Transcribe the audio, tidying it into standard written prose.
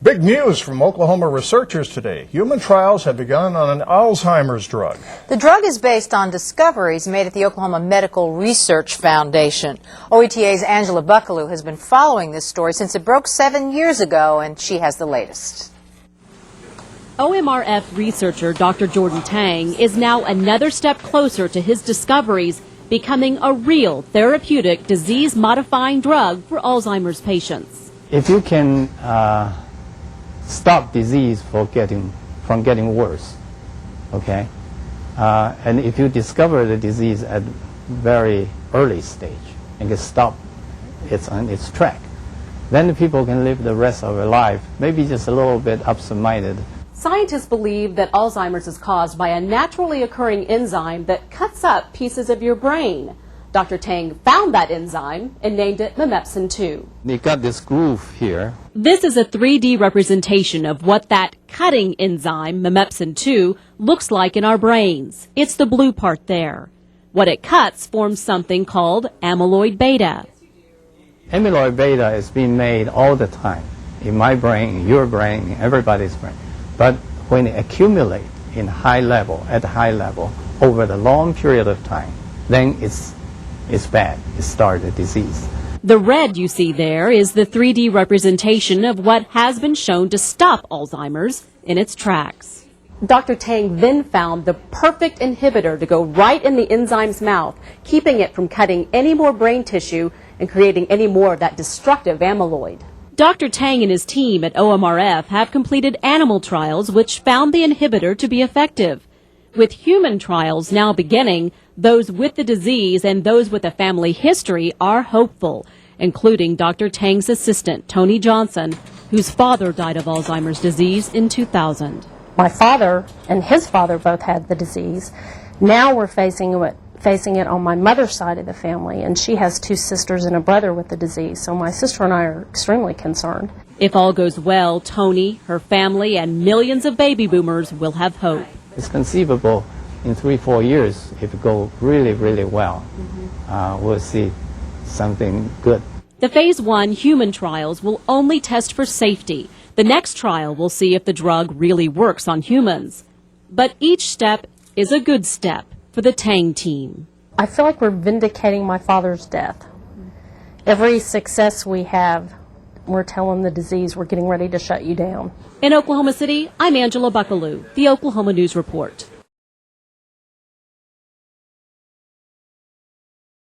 Big news from Oklahoma researchers today. Human trials have begun on an Alzheimer's drug. The drug is based on discoveries made at the Oklahoma Medical Research Foundation. OETA's Angela Buckalew has been following this story since it broke 7 years ago, and she has the latest. OMRF researcher Dr. Jordan Tang is now another step closer to his discoveries, becoming a real therapeutic disease-modifying drug for Alzheimer's patients. If you can stop disease from getting worse, okay? And if you discover the disease at very early stage and can stop it on its track, then the people can live the rest of their life, maybe just a little bit absent-minded. Scientists believe that Alzheimer's is caused by a naturally occurring enzyme that cuts up pieces of your brain. Dr. Tang found that enzyme and named it memepsin-2. They got this groove here. This is a 3D representation of what that cutting enzyme, memepsin-2, looks like in our brains. It's the blue part there. What it cuts forms something called amyloid beta. Amyloid beta is being made all the time, in my brain, in your brain, in everybody's brain. But when it accumulates at high level, over the long period of time, then it's bad. It starts a disease. The red you see there is the 3D representation of what has been shown to stop Alzheimer's in its tracks. Dr. Tang then found the perfect inhibitor to go right in the enzyme's mouth, keeping it from cutting any more brain tissue and creating any more of that destructive amyloid. Dr. Tang and his team at OMRF have completed animal trials which found the inhibitor to be effective. With human trials now beginning, those with the disease and those with a family history are hopeful, including Dr. Tang's assistant, Tony Johnson, whose father died of Alzheimer's disease in 2000. My father and his father both had the disease. Now we're facing it on my mother's side of the family, and she has 2 sisters and a brother with the disease, so my sister and I are extremely concerned. If all goes well, Tony, her family, and millions of baby boomers will have hope. It's conceivable in 3-4 years, if it goes really, really well, we'll see something good. The Phase 1 human trials will only test for safety. The next trial will see if the drug really works on humans. But each step is a good step for the Tang team. I feel like we're vindicating my father's death. Every success we have, we're telling the disease we're getting ready to shut you down. In Oklahoma City, I'm Angela Buckalew, the Oklahoma News Report.